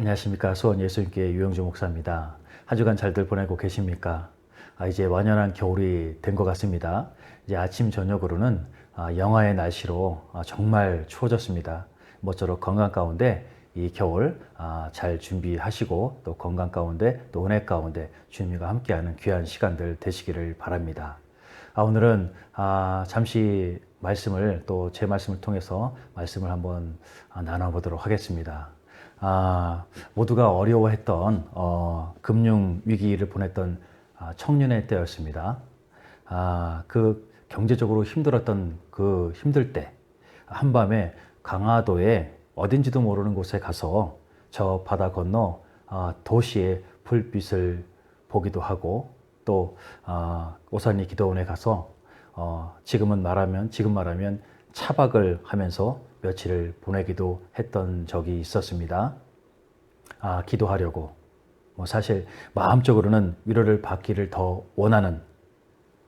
안녕하십니까. 수원 예수님교회 유영주 목사입니다. 한 주간 잘들 보내고 계십니까? 이제 완연한 겨울이 된 것 같습니다. 이제 아침 저녁으로는 영하의 날씨로 정말 추워졌습니다. 모쪼록 건강 가운데 이 겨울 잘 준비하시고 또 건강 가운데 또 은혜 가운데 주님과 함께하는 귀한 시간들 되시기를 바랍니다. 오늘은 잠시 말씀을 또 제 말씀을 통해서 말씀을 한번 나눠보도록 하겠습니다. 모두가 어려워했던 금융 위기를 보냈던 청년의 때였습니다. 그 경제적으로 힘들었던 그 힘들 때 한밤에 강화도에 어딘지도 모르는 곳에 가서 저 바다 건너 도시의 불빛을 보기도 하고 또 오산리 기도원에 가서 지금 말하면 차박을 하면서 며칠을 보내기도 했던 적이 있었습니다. 기도하려고 사실 마음적으로는 위로를 받기를 더 원하는,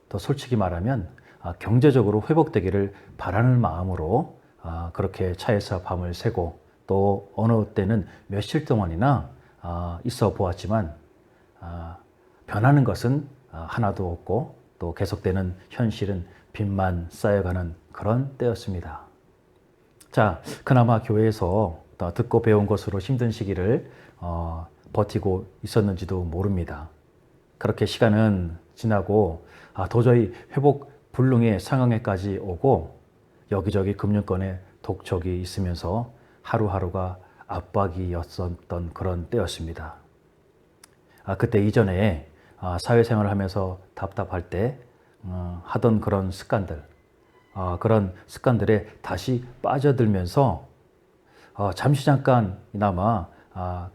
더 솔직히 말하면 경제적으로 회복되기를 바라는 마음으로 그렇게 차에서 밤을 새고 또 어느 때는 며칠 동안이나 있어 보았지만 변하는 것은 하나도 없고 또 계속되는 현실은 빚만 쌓여가는 그런 때였습니다. 자, 그나마 교회에서 듣고 배운 것으로 힘든 시기를 버티고 있었는지도 모릅니다. 그렇게 시간은 지나고 도저히 회복 불능의 상황에까지 오고 여기저기 금융권에 독촉이 있으면서 하루하루가 압박이었던 그런 때였습니다. 그때 이전에 사회생활을 하면서 답답할 때 하던 그런 습관들에 다시 빠져들면서 잠시 잠깐이나마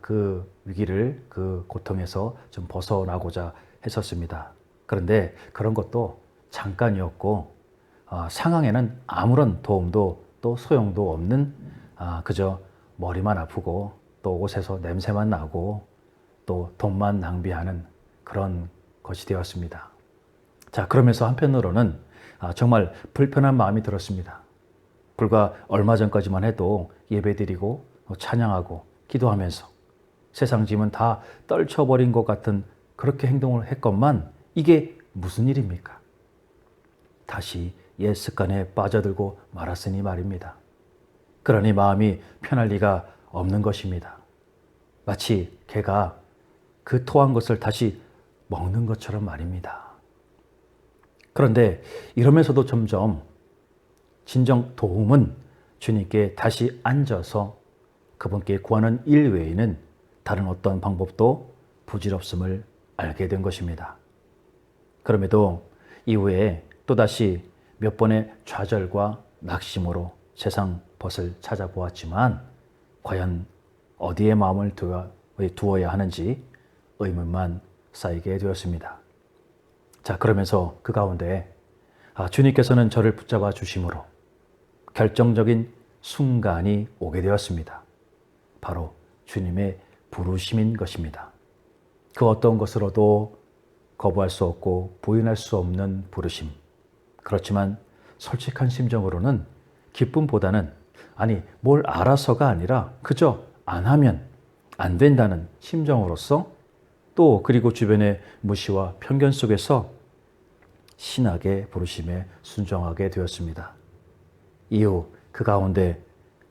그 위기를, 그 고통에서 좀 벗어나고자 했었습니다. 그런데 그런 것도 잠깐이었고 상황에는 아무런 도움도 또 소용도 없는 그저 머리만 아프고 또 옷에서 냄새만 나고 또 돈만 낭비하는 그런 것이 되었습니다. 자, 그러면서 한편으로는 정말 불편한 마음이 들었습니다. 불과 얼마 전까지만 해도 예배드리고 찬양하고 기도하면서 세상 짐은 다 떨쳐버린 것 같은 그렇게 행동을 했건만 이게 무슨 일입니까? 다시 옛 습관에 빠져들고 말았으니 말입니다. 그러니 마음이 편할 리가 없는 것입니다. 마치 개가 그 토한 것을 다시 먹는 것처럼 말입니다. 그런데 이러면서도 점점 진정 도움은 주님께 다시 앉아서 그분께 구하는 일 외에는 다른 어떤 방법도 부질없음을 알게 된 것입니다. 그럼에도 이후에 또다시 몇 번의 좌절과 낙심으로 세상 벗을 찾아보았지만 과연 어디에 마음을 두어야 하는지 의문만 쌓이게 되었습니다. 자, 그러면서 그 가운데 주님께서는 저를 붙잡아 주심으로 결정적인 순간이 오게 되었습니다. 바로 주님의 부르심인 것입니다. 그 어떤 것으로도 거부할 수 없고 부인할 수 없는 부르심. 그렇지만 솔직한 심정으로는 기쁨보다는 뭘 알아서가 아니라 그저 안 하면 안 된다는 심정으로서 또 그리고 주변의 무시와 편견 속에서 신학의 부르심에 순종하게 되었습니다. 이후 그 가운데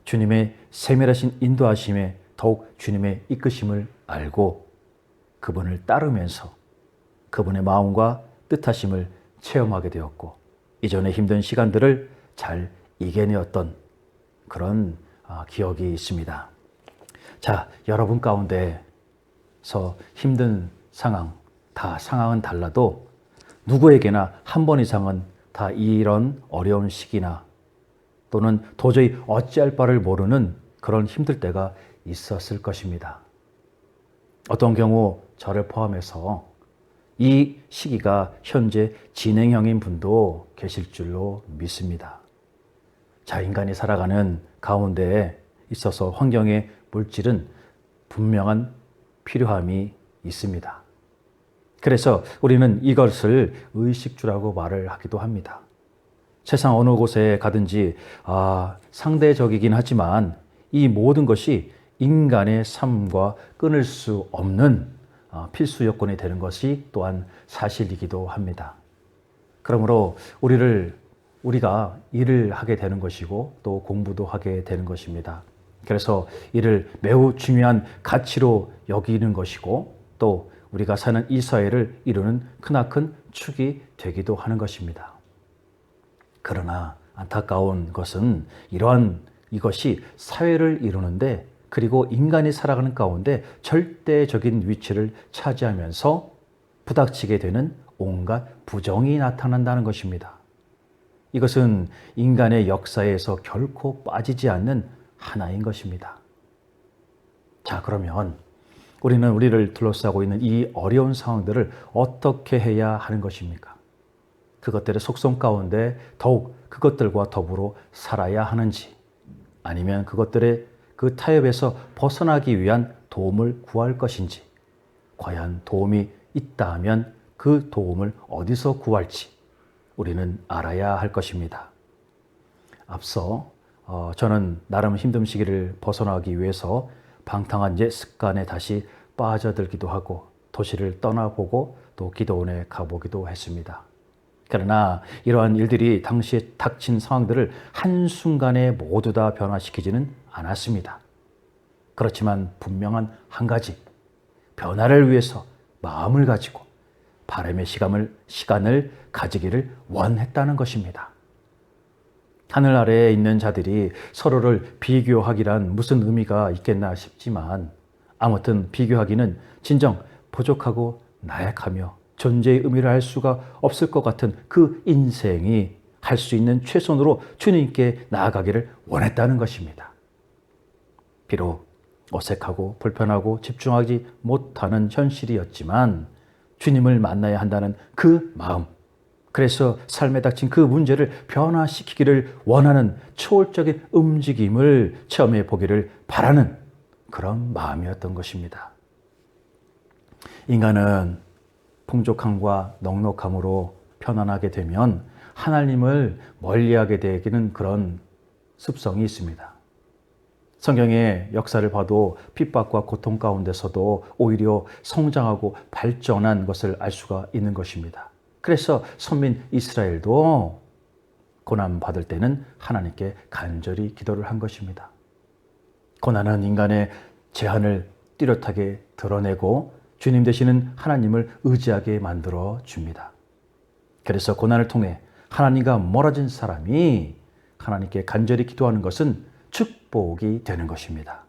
주님의 세밀하신 인도하심에 더욱 주님의 이끄심을 알고 그분을 따르면서 그분의 마음과 뜻하심을 체험하게 되었고 이전의 힘든 시간들을 잘 이겨내었던 그런 기억이 있습니다. 자, 여러분 가운데서 힘든 상황은 달라도 누구에게나 한 번 이상은 다 이런 어려운 시기나 또는 도저히 어찌할 바를 모르는 그런 힘들 때가 있었을 것입니다. 어떤 경우 저를 포함해서 이 시기가 현재 진행형인 분도 계실 줄로 믿습니다. 자, 인간이 살아가는 가운데에 있어서 환경의 물질은 분명한 필요함이 있습니다. 그래서 우리는 이것을 의식주라고 말을 하기도 합니다. 세상 어느 곳에 가든지 상대적이긴 하지만 이 모든 것이 인간의 삶과 끊을 수 없는 필수 요건이 되는 것이 또한 사실이기도 합니다. 그러므로 우리가 일을 하게 되는 것이고 또 공부도 하게 되는 것입니다. 그래서 이를 매우 중요한 가치로 여기는 것이고 또 우리가 사는 이 사회를 이루는 크나큰 축이 되기도 하는 것입니다. 그러나 안타까운 것은 이것이 사회를 이루는데 그리고 인간이 살아가는 가운데 절대적인 위치를 차지하면서 부닥치게 되는 온갖 부정이 나타난다는 것입니다. 이것은 인간의 역사에서 결코 빠지지 않는 하나인 것입니다. 자, 그러면 우리는 우리를 둘러싸고 있는 이 어려운 상황들을 어떻게 해야 하는 것입니까? 그것들의 속성 가운데 더욱 그것들과 더불어 살아야 하는지 아니면 그것들의 그 타협에서 벗어나기 위한 도움을 구할 것인지 과연 도움이 있다 하면 그 도움을 어디서 구할지 우리는 알아야 할 것입니다. 앞서 저는 나름 힘든 시기를 벗어나기 위해서 방탕한 옛 습관에 다시 빠져들기도 하고 도시를 떠나보고 또 기도원에 가보기도 했습니다. 그러나 이러한 일들이 당시에 닥친 상황들을 한순간에 모두 다 변화시키지는 않았습니다. 그렇지만 분명한 한 가지, 변화를 위해서 마음을 가지고 바람의 시간을 가지기를 원했다는 것입니다. 하늘 아래에 있는 자들이 서로를 비교하기란 무슨 의미가 있겠나 싶지만 아무튼 비교하기는 진정 부족하고 나약하며 존재의 의미를 알 수가 없을 것 같은 그 인생이 할 수 있는 최선으로 주님께 나아가기를 원했다는 것입니다. 비록 어색하고 불편하고 집중하지 못하는 현실이었지만 주님을 만나야 한다는 그 마음, 그래서 삶에 닥친 그 문제를 변화시키기를 원하는 초월적인 움직임을 체험해 보기를 바라는 그런 마음이었던 것입니다. 인간은 풍족함과 넉넉함으로 편안하게 되면 하나님을 멀리하게 되는 그런 습성이 있습니다. 성경의 역사를 봐도 핍박과 고통 가운데서도 오히려 성장하고 발전한 것을 알 수가 있는 것입니다. 그래서 선민 이스라엘도 고난받을 때는 하나님께 간절히 기도를 한 것입니다. 고난은 인간의 제한을 뚜렷하게 드러내고 주님 되시는 하나님을 의지하게 만들어 줍니다. 그래서 고난을 통해 하나님과 멀어진 사람이 하나님께 간절히 기도하는 것은 축복이 되는 것입니다.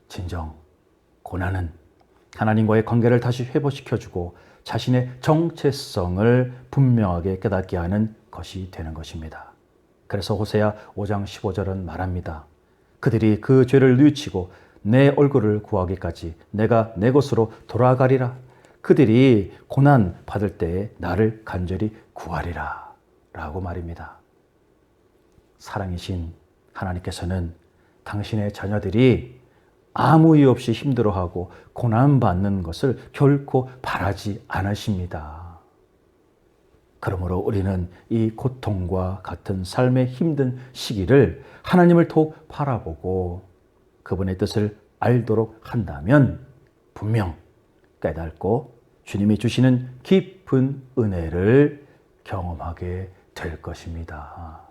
진정 고난은 하나님과의 관계를 다시 회복시켜주고 자신의 정체성을 분명하게 깨닫게 하는 것이 되는 것입니다. 그래서 호세아 5장 15절은 말합니다. 그들이 그 죄를 뉘우치고 내 얼굴을 구하기까지 내가 내 곳으로 돌아가리라. 그들이 고난 받을 때에 나를 간절히 구하리라 라고 말입니다. 사랑이신 하나님께서는 당신의 자녀들이 아무 이유 없이 힘들어하고 고난받는 것을 결코 바라지 않으십니다. 그러므로 우리는 이 고통과 같은 삶의 힘든 시기를 하나님을 더욱 바라보고 그분의 뜻을 알도록 한다면 분명 깨닫고 주님이 주시는 깊은 은혜를 경험하게 될 것입니다.